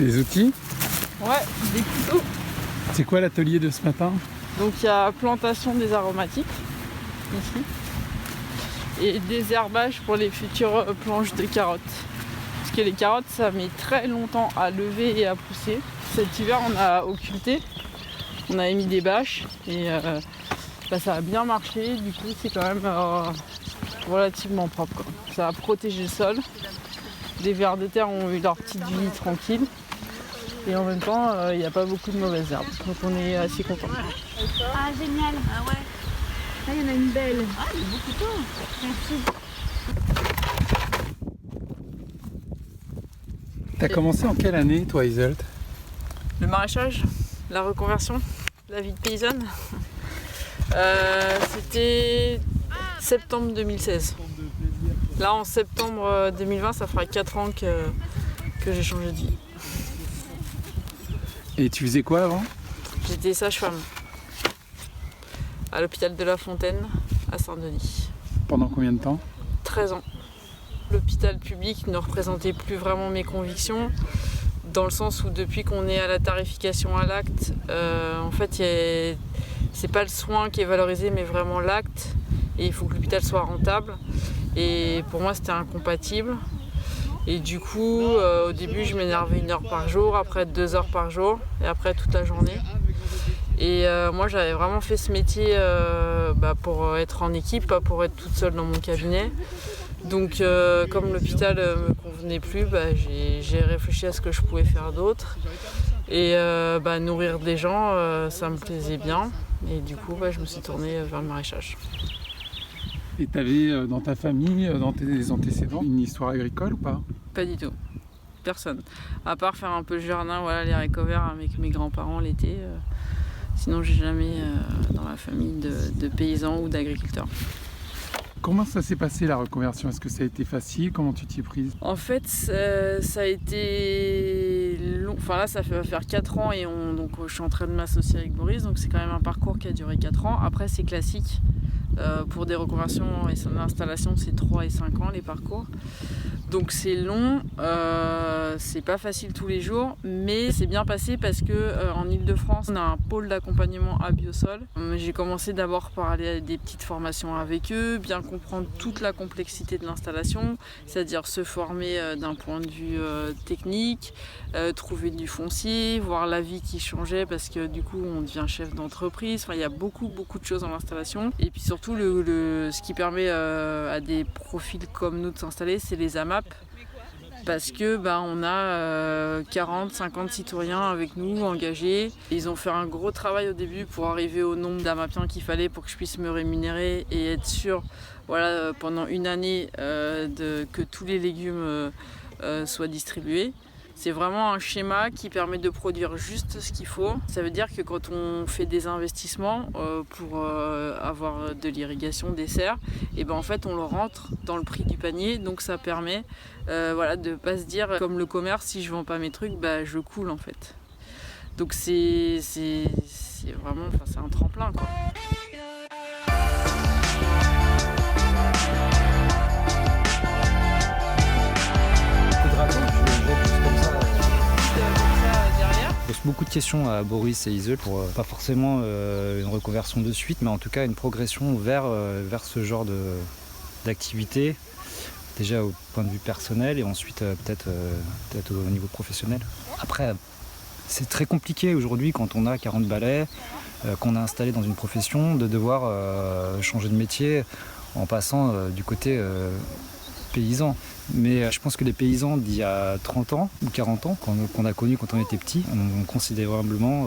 Des outils? Ouais, des couteaux. C'est quoi l'atelier de ce matin? Donc il y a plantation des aromatiques, ici. Et désherbage pour les futures planches de carottes. Parce que les carottes, ça met très longtemps à lever et à pousser. Cet hiver, on a occulté. On a mis des bâches et ça a bien marché. Du coup, c'est quand même relativement propre, quoi. Ça a protégé le sol. Les vers de terre ont eu leur petite vie tranquille. Et en même temps, il n'y a pas beaucoup de mauvaises herbes. Donc on est assez content. Ah, génial. Ah ouais. Là, il y en a une belle. Ah, il y a beaucoup d'eau. Merci. T'as commencé en quelle année, toi, Iseult? Le maraîchage, la reconversion, la vie de paysanne. C'était septembre 2016. Là, en septembre 2020, ça fera 4 ans que j'ai changé de vie. Et tu faisais quoi avant? J'étais sage-femme à l'hôpital de La Fontaine à Saint-Denis. Pendant combien de temps? 13 ans. L'hôpital public ne représentait plus vraiment mes convictions, dans le sens où depuis qu'on est à la tarification à l'acte, en fait, c'est pas le soin qui est valorisé, mais vraiment l'acte. Et il faut que l'hôpital soit rentable. Et pour moi, c'était incompatible. Et du coup, au début, je m'énervais 1 heure par jour, après 2 heures par jour, et après toute la journée. Et moi, j'avais vraiment fait ce métier pour être en équipe, pas pour être toute seule dans mon cabinet. Donc, comme l'hôpital me convenait plus, j'ai réfléchi à ce que je pouvais faire d'autre. Et nourrir des gens, ça me plaisait bien. Et du coup, je me suis tournée vers le maraîchage. Et t'avais dans ta famille, dans tes antécédents, une histoire agricole ou pas? Pas du tout. Personne. À part faire un peu le jardin, voilà, les haricots verts avec mes grands-parents l'été. Sinon, j'ai jamais dans ma famille de paysans ou d'agriculteurs. Comment ça s'est passé la reconversion? Est-ce que ça a été facile? Comment tu t'y es prise? En fait, ça a été long. Enfin là, ça va faire 4 ans et donc, je suis en train de m'associer avec Boris. Donc c'est quand même un parcours qui a duré 4 ans. Après, c'est classique. Pour des reconversions et d'installation, c'est 3 et 5 ans les parcours. Donc c'est long, c'est pas facile tous les jours, mais c'est bien passé parce que en Ile-de-France, on a un pôle d'accompagnement à Biosol. J'ai commencé d'abord par aller à des petites formations avec eux, bien comprendre toute la complexité de l'installation, c'est-à-dire se former d'un point de vue technique, trouver du foncier, voir la vie qui changeait parce que du coup on devient chef d'entreprise. Enfin, il y a beaucoup de choses dans l'installation. Et puis surtout, ce qui permet à des profils comme nous de s'installer, c'est les AMAP. Parce que on a 40-50 citoyens avec nous engagés. Ils ont fait un gros travail au début pour arriver au nombre d'AMAPiens qu'il fallait pour que je puisse me rémunérer et être sûr, pendant 1 année que tous les légumes soient distribués. C'est vraiment un schéma qui permet de produire juste ce qu'il faut. Ça veut dire que quand on fait des investissements pour avoir de l'irrigation, des serres, et en fait on le rentre dans le prix du panier. Donc ça permet de ne pas se dire comme le commerce, si je vends pas mes trucs, je coule en fait. Donc c'est vraiment, c'est un tremplin, quoi. Je pose beaucoup de questions à Boris et Iseult pour pas forcément une reconversion de suite, mais en tout cas une progression vers ce genre d'activité, déjà au point de vue personnel et ensuite peut-être au niveau professionnel. Après, c'est très compliqué aujourd'hui quand on a 40 balais, qu'on a installé dans une profession, de devoir changer de métier en passant du côté paysan. Mais je pense que les paysans d'il y a 30 ans ou 40 ans, qu'on a connus quand on était petit, ont considérablement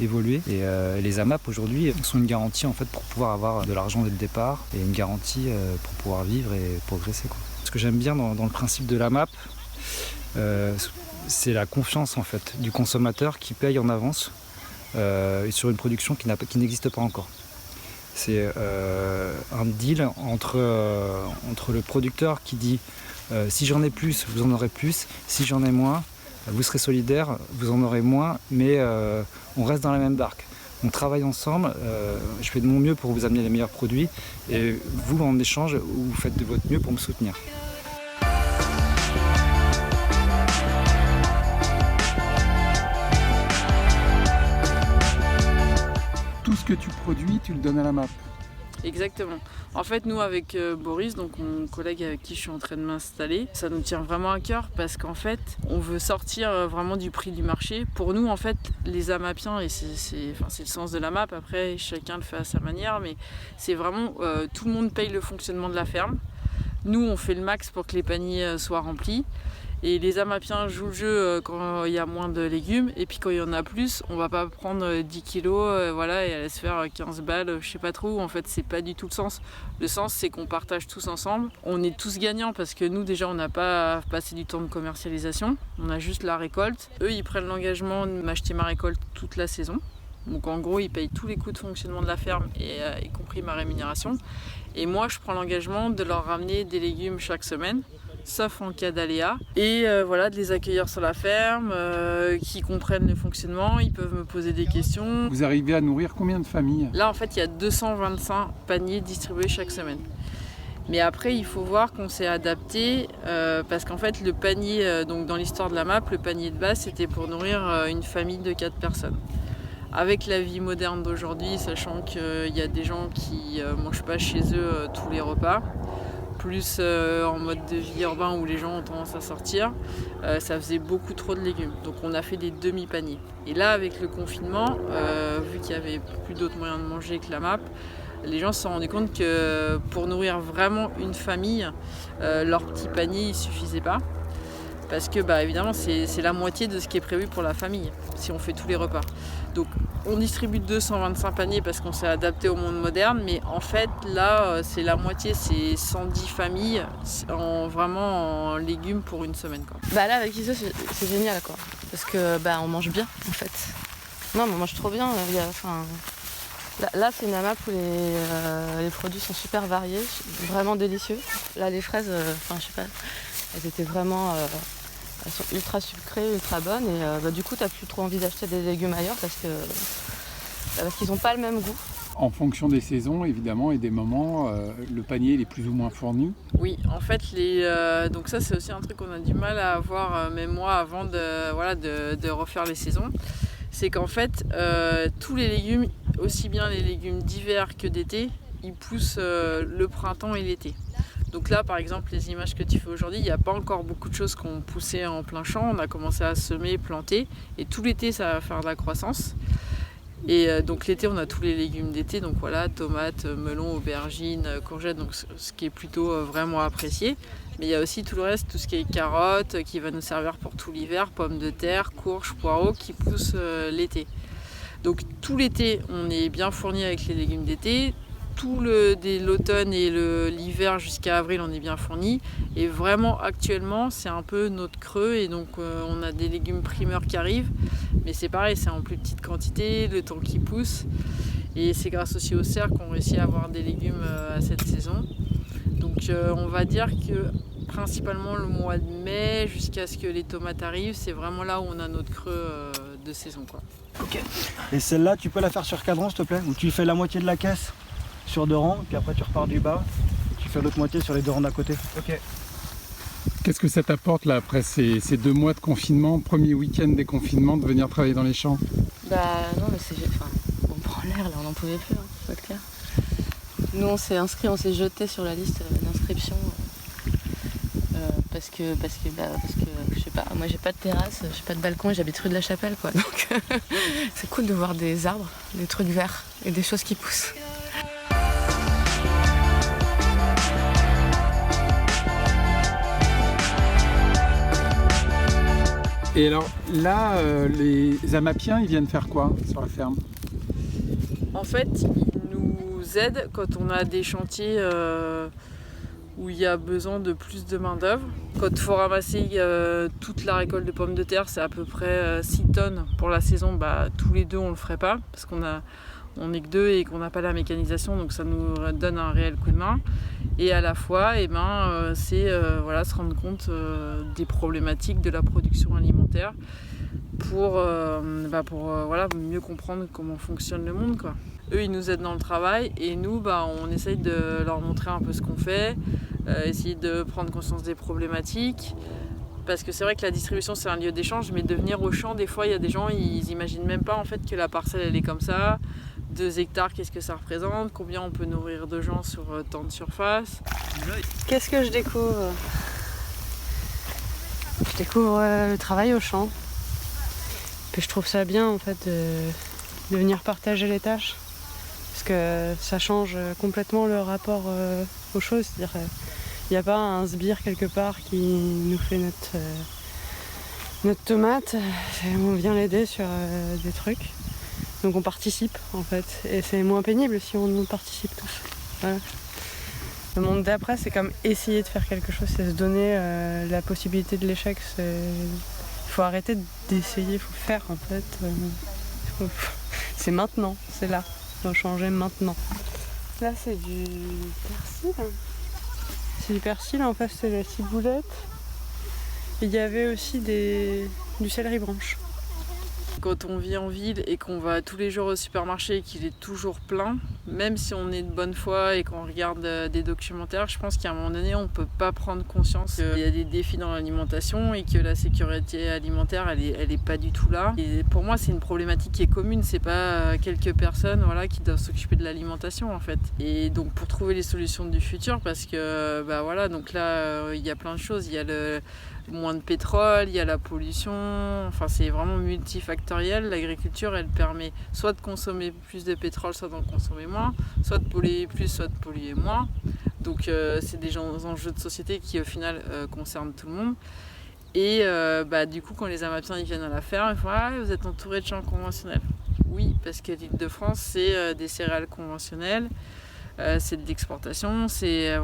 évolué. Et les AMAP aujourd'hui sont une garantie en fait pour pouvoir avoir de l'argent dès le départ et une garantie pour pouvoir vivre et progresser, quoi. Ce que j'aime bien dans le principe de l'AMAP, c'est la confiance en fait du consommateur qui paye en avance sur une production qui n'existe pas encore. C'est un deal entre le producteur qui dit si j'en ai plus, vous en aurez plus. Si j'en ai moins, vous serez solidaire, vous en aurez moins, mais on reste dans la même barque. On travaille ensemble, je fais de mon mieux pour vous amener les meilleurs produits et vous, en échange, vous faites de votre mieux pour me soutenir. que tu produis, tu le donnes à la MAP. Exactement. En fait, nous, avec Boris, donc mon collègue avec qui je suis en train de m'installer, ça nous tient vraiment à cœur parce qu'en fait, on veut sortir vraiment du prix du marché. Pour nous, en fait, les AMAPiens, et c'est le sens de la MAP, après, chacun le fait à sa manière, mais c'est vraiment tout le monde paye le fonctionnement de la ferme. Nous, on fait le max pour que les paniers soient remplis. Et les AMAPiens jouent le jeu quand il y a moins de légumes. Et puis quand il y en a plus, on va pas prendre 10 kilos voilà, et aller se faire 15 balles, je sais pas trop. En fait, c'est pas du tout le sens. Le sens, c'est qu'on partage tous ensemble. On est tous gagnants parce que nous, déjà, on n'a pas passé du temps de commercialisation. On a juste la récolte. Eux, ils prennent l'engagement de m'acheter ma récolte toute la saison. Donc en gros, ils payent tous les coûts de fonctionnement de la ferme, y compris ma rémunération. Et moi, je prends l'engagement de leur ramener des légumes chaque semaine, sauf en cas d'aléa. Et voilà, de les accueillir sur la ferme, qui comprennent le fonctionnement, ils peuvent me poser des questions. Vous arrivez à nourrir combien de familles? Là, en fait, il y a 225 paniers distribués chaque semaine. Mais après, il faut voir qu'on s'est adapté parce qu'en fait, le panier, donc dans l'histoire de la MAP, le panier de base, c'était pour nourrir une famille de 4 personnes. Avec la vie moderne d'aujourd'hui, sachant qu'il y a des gens qui ne mangent pas chez eux tous les repas, plus en mode de vie urbain où les gens ont tendance à sortir, ça faisait beaucoup trop de légumes. Donc on a fait des demi-paniers. Et là, avec le confinement, vu qu'il n'y avait plus d'autres moyens de manger que la MAP, les gens se sont rendus compte que pour nourrir vraiment une famille, leur petit panier ne suffisait pas. Parce que évidemment c'est la moitié de ce qui est prévu pour la famille, si on fait tous les repas. Donc on distribue 225 paniers parce qu'on s'est adapté au monde moderne, mais en fait là c'est la moitié, c'est 110 familles vraiment en légumes pour une semaine, quoi. Là avec Iso c'est génial, quoi, parce que on mange bien en fait. Non mais on mange trop bien, là c'est une AMAP où les produits sont super variés, vraiment délicieux. Là les fraises, je sais pas, elles étaient vraiment... elles sont ultra sucrées, ultra bonnes et du coup t'as plus trop envie d'acheter des légumes ailleurs parce qu'ils n'ont pas le même goût. En fonction des saisons évidemment et des moments, le panier il est plus ou moins fourni. Oui, en fait donc ça c'est aussi un truc qu'on a du mal à avoir, même moi avant de refaire les saisons. C'est qu'en fait tous les légumes, aussi bien les légumes d'hiver que d'été, ils poussent le printemps et l'été. Donc là, par exemple, les images que tu fais aujourd'hui, il n'y a pas encore beaucoup de choses qui ont poussé en plein champ. On a commencé à semer, planter, et tout l'été, ça va faire de la croissance. Et donc l'été, on a tous les légumes d'été, donc voilà, tomates, melons, aubergines, courgettes, donc ce qui est plutôt vraiment apprécié. Mais il y a aussi tout le reste, tout ce qui est carottes, qui va nous servir pour tout l'hiver, pommes de terre, courges, poireaux, qui poussent l'été. Donc tout l'été, on est bien fourni avec les légumes d'été. Tout l'automne et l'hiver jusqu'à avril, on est bien fourni. Et vraiment, actuellement, c'est un peu notre creux. Et donc, on a des légumes primeurs qui arrivent. Mais c'est pareil, c'est en plus petite quantité, le temps qui pousse. Et c'est grâce aussi aux cerfs qu'on réussit à avoir des légumes à cette saison. Donc, on va dire que principalement le mois de mai, jusqu'à ce que les tomates arrivent, c'est vraiment là où on a notre creux de saison, quoi. Ok. Et celle-là, tu peux la faire sur cadran, s'il te plaît? Ou tu fais la moitié de la caisse sur 2 rangs, puis après tu repars du bas, tu fais l'autre moitié sur les 2 rangs d'à côté. Ok. Qu'est-ce que ça t'apporte là après ces 2 mois de confinement, premier week-end des confinements, de venir travailler dans les champs? Non mais on prend l'air là, on n'en pouvait plus, faut être clair. Nous on s'est inscrit, on s'est jeté sur la liste d'inscription parce que je sais pas, moi j'ai pas de terrasse, j'ai pas de balcon et j'habite rue de la Chapelle, quoi. Donc c'est cool de voir des arbres, des trucs verts et des choses qui poussent. Et alors là, les AMAPiens, ils viennent faire quoi sur la ferme? En fait, ils nous aident quand on a des chantiers où il y a besoin de plus de main d'œuvre. Quand il faut ramasser toute la récolte de pommes de terre, c'est à peu près 6 tonnes pour la saison. Tous les deux, on le ferait pas parce on n'est que 2 et qu'on n'a pas la mécanisation, donc ça nous donne un réel coup de main. Et à la fois, c'est se rendre compte des problématiques de la production alimentaire pour mieux comprendre comment fonctionne le monde, quoi. Eux, ils nous aident dans le travail et nous, on essaye de leur montrer un peu ce qu'on fait, essayer de prendre conscience des problématiques. Parce que c'est vrai que la distribution, c'est un lieu d'échange, mais de venir au champ, des fois, il y a des gens, ils imaginent même pas en fait que la parcelle, elle est comme ça. 2 hectares, qu'est-ce que ça représente, combien on peut nourrir de gens sur tant de surface. Qu'est-ce que je découvre? Je découvre le travail au champ. Puis je trouve ça bien en fait de venir partager les tâches. Parce que ça change complètement le rapport aux choses. C'est-à-dire il n'y a pas un sbire quelque part qui nous fait notre tomate. On vient l'aider sur des trucs. Donc on participe en fait. Et c'est moins pénible si on participe tous. Voilà. Le monde d'après, c'est comme essayer de faire quelque chose, c'est se donner la possibilité de l'échec. Il faut arrêter d'essayer, il faut faire en fait. C'est maintenant, c'est là. Il faut changer maintenant. Là, c'est du persil. C'est du persil, en face, c'est la ciboulette. Il y avait aussi du céleri branche. Quand on vit en ville et qu'on va tous les jours au supermarché et qu'il est toujours plein, même si on est de bonne foi et qu'on regarde des documentaires, je pense qu'à un moment donné, on ne peut pas prendre conscience qu'il y a des défis dans l'alimentation et que la sécurité alimentaire, elle est pas du tout là. Et pour moi, c'est une problématique qui est commune, c'est pas quelques personnes qui doivent s'occuper de l'alimentation en fait. Et donc pour trouver les solutions du futur, parce que donc là, il y a plein de choses, il y a moins de pétrole, il y a la pollution, enfin c'est vraiment multifactoriel. L'agriculture, elle permet soit de consommer plus de pétrole, soit d'en consommer moins, soit de polluer plus, soit de polluer moins. Donc c'est des enjeux de société qui au final concernent tout le monde. Et du coup, quand les Amapiens ils viennent à la ferme, ils font vous êtes entourés de champs conventionnels. Oui, parce que l'Île-de-France, c'est des céréales conventionnelles. C'est de l'exportation, c'est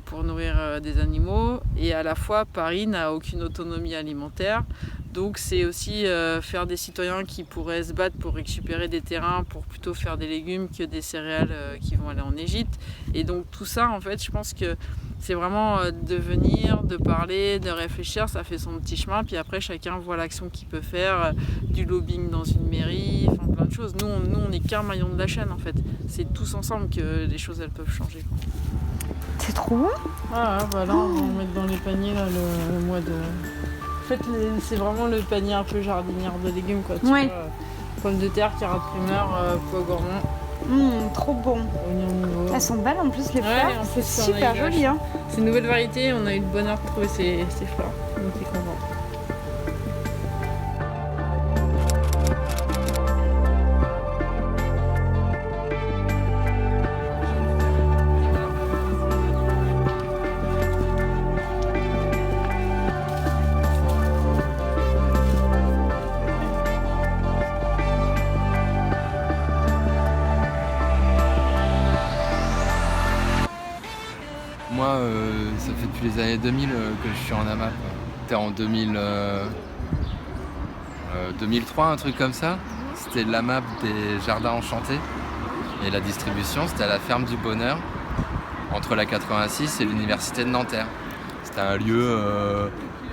pour nourrir des animaux, et à la fois Paris n'a aucune autonomie alimentaire, donc c'est aussi faire des citoyens qui pourraient se battre pour récupérer des terrains pour plutôt faire des légumes que des céréales qui vont aller en Égypte. Et donc tout ça en fait, je pense que c'est vraiment de venir, de parler, de réfléchir, ça fait son petit chemin, puis après chacun voit l'action qu'il peut faire, du lobbying dans une mairie, enfin plein de choses. Nous on n'est qu'un maillon de la chaîne en fait, c'est tous ensemble que les choses elles peuvent changer. C'est trop bon. Là on va en mettre dans les paniers là, le mois de... En fait c'est vraiment le panier un peu jardinière de légumes quoi. Tu vois, pommes de terre, carottes primeurs, pois gourmands. Trop bon. Elles sont belles en plus les fleurs, c'est super joli. Hein. C'est une nouvelle variété, on a eu le bonheur de trouver ces fleurs, donc on est content. Moi, ça fait depuis les années 2000 que je suis en AMAP. C'était en 2003, un truc comme ça. C'était l'AMAP des Jardins Enchantés. Et la distribution, c'était à la Ferme du Bonheur, entre la 86 et l'Université de Nanterre. C'était un lieu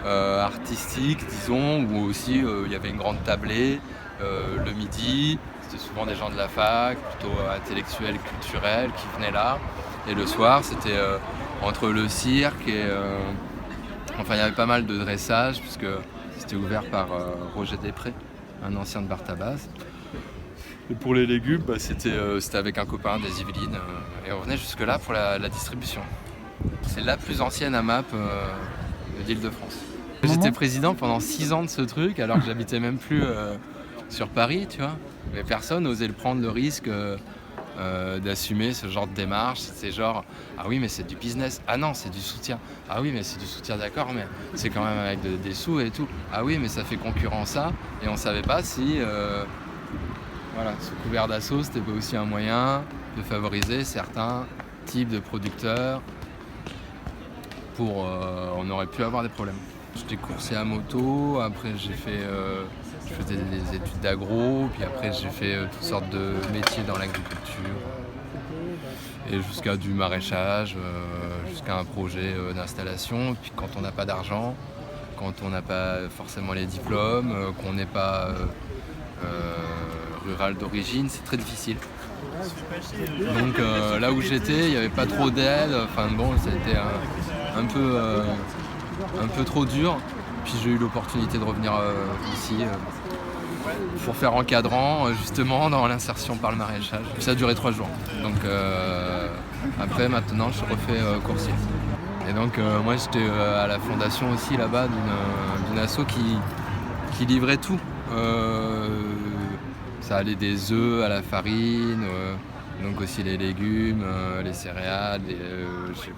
artistique, disons, où aussi il y avait une grande tablée le midi. C'était souvent des gens de la fac, plutôt intellectuels, culturels, qui venaient là. Et le soir, c'était entre le cirque et... il y avait pas mal de dressage, puisque c'était ouvert par Roger Després, un ancien de Bartabas. Et pour les légumes, c'était avec un copain des Yvelines. Et on venait jusque-là pour la distribution. C'est la plus ancienne AMAP d'Île-de-France. J'étais président pendant 6 ans de ce truc, alors que j'habitais même plus sur Paris, tu vois. Mais personne n'osait prendre le risque d'assumer ce genre de démarche. C'est genre, ah oui mais c'est du business, ah non c'est du soutien, ah oui mais c'est du soutien d'accord, mais c'est quand même avec des sous et tout, ah oui mais ça fait concurrent ça, et on savait pas si sous couvert d'assaut c'était aussi un moyen de favoriser certains types de producteurs pour on aurait pu avoir des problèmes. J'étais coursier à moto, après je faisais des études d'agro, puis après j'ai fait toutes sortes de métiers dans l'agriculture, et jusqu'à du maraîchage, jusqu'à un projet d'installation. Puis quand on n'a pas d'argent, quand on n'a pas forcément les diplômes, qu'on n'est pas rural d'origine, c'est très difficile. Donc là où j'étais, il n'y avait pas trop d'aide, c'était un peu trop dur. Puis j'ai eu l'opportunité de revenir ici pour faire encadrant justement dans l'insertion par le maraîchage. Ça a duré 3 jours. Donc après maintenant je refais coursier. Et donc moi j'étais à la fondation aussi là-bas d'une asso qui livrait tout. Ça allait des œufs à la farine, donc aussi les légumes, les céréales,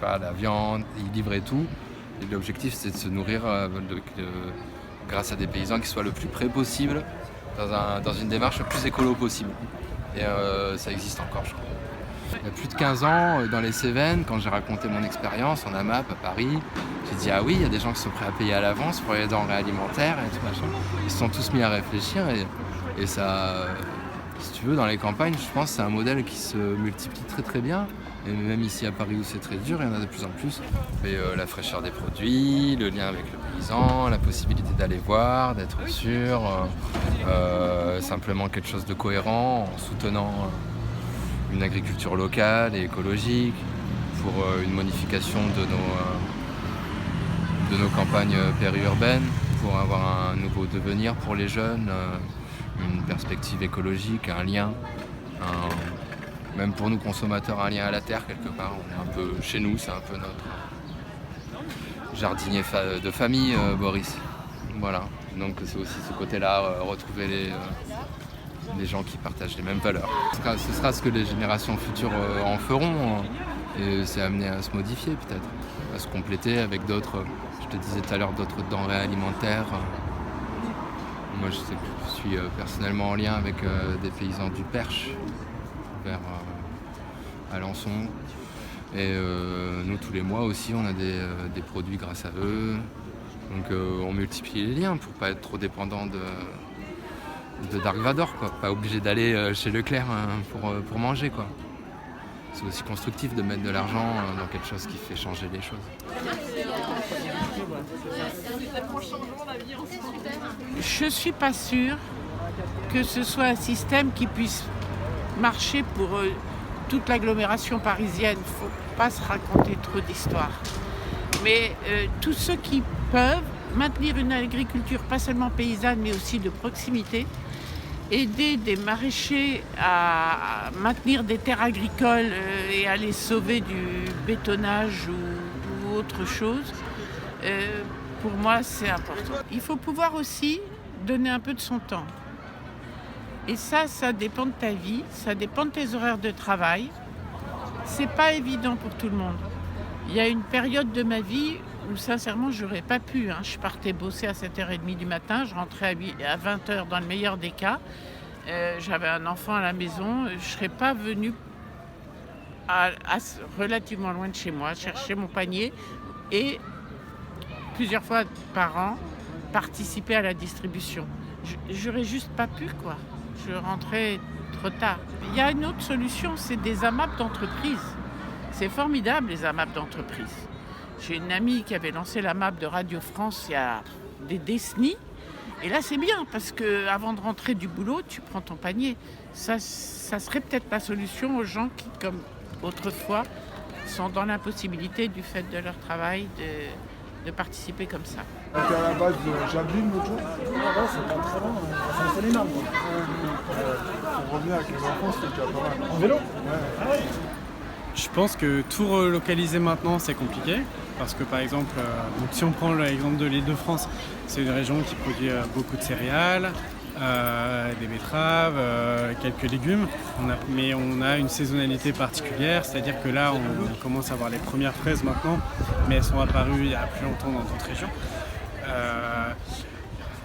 la viande, ils livraient tout. Et l'objectif c'était de se nourrir grâce à des paysans qui soient le plus près possible, dans une démarche le plus écolo possible. Et ça existe encore, je crois. Il y a plus de 15 ans, dans les Cévennes, quand j'ai raconté mon expérience en AMAP à Paris, j'ai dit ah oui, il y a des gens qui sont prêts à payer à l'avance pour les denrées alimentaires et tout machin. Ils se sont tous mis à réfléchir et ça, si tu veux, dans les campagnes, je pense que c'est un modèle qui se multiplie très très bien. Et même ici à Paris où c'est très dur, il y en a de plus en plus. Et la fraîcheur des produits, le lien avec le paysan, la possibilité d'aller voir, d'être sûr, simplement quelque chose de cohérent en soutenant une agriculture locale et écologique pour une modification de nos campagnes périurbaines, pour avoir un nouveau devenir pour les jeunes, une perspective écologique, un lien, même pour nous consommateurs, un lien à la terre quelque part. On est un peu chez nous, c'est un peu notre jardinier de famille, Boris. Voilà, donc c'est aussi ce côté-là, retrouver les gens qui partagent les mêmes valeurs. Ce sera ce que les générations futures en feront, et c'est amené à se modifier peut-être, à se compléter avec d'autres, je te disais tout à l'heure, d'autres denrées alimentaires. Moi je suis personnellement en lien avec des paysans du Perche, vers Alençon. Et nous tous les mois aussi on a des produits grâce à eux. Donc on multiplie les liens pour pas être trop dépendant de Dark Vador, quoi. Pas obligé d'aller chez Leclerc pour manger, quoi. C'est aussi constructif de mettre de l'argent dans quelque chose qui fait changer les choses. Je suis pas sûre que ce soit un système qui puisse marcher pour toute l'agglomération parisienne. Il ne faut pas se raconter trop d'histoires. Mais tous ceux qui peuvent maintenir une agriculture pas seulement paysanne mais aussi de proximité, aider des maraîchers à maintenir des terres agricoles et à les sauver du bétonnage ou autre chose, pour moi c'est important. Il faut pouvoir aussi donner un peu de son temps. Et ça dépend de ta vie, ça dépend de tes horaires de travail. C'est pas évident pour tout le monde. Il y a une période de ma vie où sincèrement j'aurais pas pu. Je partais bosser à 7h30 du matin, je rentrais à 20h dans le meilleur des cas. J'avais un enfant à la maison, je serais pas venue relativement loin de chez moi, chercher mon panier et plusieurs fois par an participer à la distribution. J'aurais juste pas pu, quoi. Je rentrais trop tard. Il y a une autre solution, c'est des AMAP d'entreprise. C'est formidable, les AMAP d'entreprise. J'ai une amie qui avait lancé l'AMAP de Radio France il y a des décennies. Et là, c'est bien, parce qu'avant de rentrer du boulot, tu prends ton panier. Ça serait peut-être la solution aux gens qui, comme autrefois, sont dans l'impossibilité du fait de leur travail de participer comme ça. Donc à la base de Jablin l'autre jour. C'est pas très loin, c'est énorme. Pour revenir avec les enfants, c'était déjà pas mal. En vélo? Ouais. Ah ouais. Je pense que tout relocaliser maintenant, c'est compliqué. Parce que par exemple, donc si on prend l'exemple de l'Île-de-France, c'est une région qui produit beaucoup de céréales, des betteraves, quelques légumes. Mais on a une saisonnalité particulière, c'est-à-dire que là, on commence à voir les premières fraises maintenant, mais elles sont apparues il y a plus longtemps dans d'autres régions.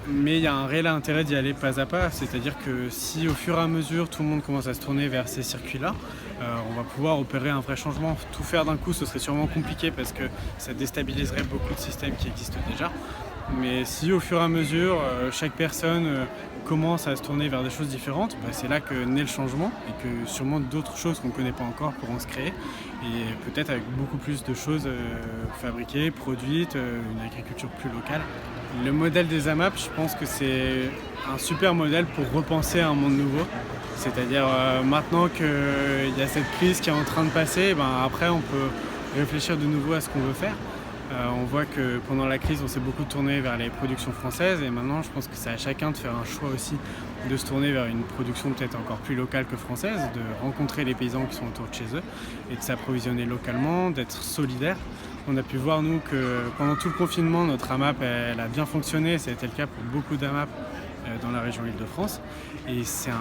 Mais il y a un réel intérêt d'y aller pas à pas, c'est-à-dire que si au fur et à mesure tout le monde commence à se tourner vers ces circuits-là, on va pouvoir opérer un vrai changement. Tout faire d'un coup, ce serait sûrement compliqué parce que ça déstabiliserait beaucoup de systèmes qui existent déjà. Mais si au fur et à mesure, chaque personne commence à se tourner vers des choses différentes, c'est là que naît le changement et que sûrement d'autres choses qu'on ne connaît pas encore pourront se créer. Et peut-être avec beaucoup plus de choses fabriquées, produites, une agriculture plus locale. Le modèle des AMAP, je pense que c'est un super modèle pour repenser un monde nouveau. C'est-à-dire maintenant qu'il y a cette crise qui est en train de passer, après on peut réfléchir de nouveau à ce qu'on veut faire. On voit que pendant la crise, on s'est beaucoup tourné vers les productions françaises et maintenant, je pense que c'est à chacun de faire un choix aussi de se tourner vers une production peut-être encore plus locale que française, de rencontrer les paysans qui sont autour de chez eux et de s'approvisionner localement, d'être solidaire. On a pu voir, nous, que pendant tout le confinement, notre AMAP elle a bien fonctionné. Ça a été le cas pour beaucoup d'AMAP dans la région Île-de-France. Et c'est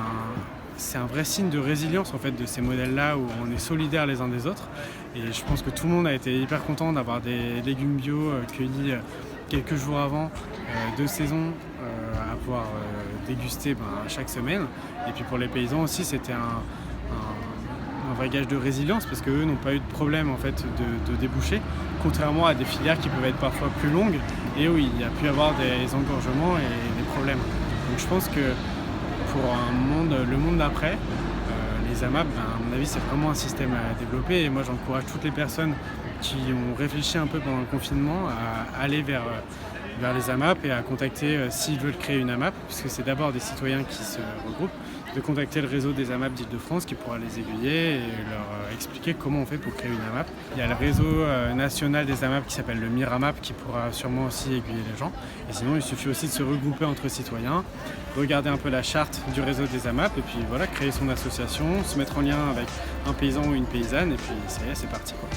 un vrai signe de résilience en fait, de ces modèles-là où on est solidaires les uns des autres. Et je pense que tout le monde a été hyper content d'avoir des légumes bio cueillis quelques jours avant de saison à pouvoir déguster chaque semaine. Et puis pour les paysans aussi, c'était un vrai gage de résilience parce qu'eux n'ont pas eu de problème en fait, de déboucher, contrairement à des filières qui peuvent être parfois plus longues et où il y a pu y avoir des engorgements et des problèmes. Donc je pense que pour le monde d'après, les AMAP, à mon avis, c'est vraiment un système à développer et moi j'encourage toutes les personnes qui ont réfléchi un peu pendant le confinement à aller vers les AMAP et à contacter, s'ils veulent créer une AMAP, puisque c'est d'abord des citoyens qui se regroupent, de contacter le réseau des AMAP d'Île-de-France qui pourra les aiguiller et leur expliquer comment on fait pour créer une AMAP. Il y a le réseau national des AMAP qui s'appelle le MIRAMAP qui pourra sûrement aussi aiguiller les gens. Et sinon, il suffit aussi de se regrouper entre citoyens, regarder un peu la charte du réseau des AMAP et puis voilà, créer son association, se mettre en lien avec un paysan ou une paysanne et puis ça y est, c'est parti, quoi.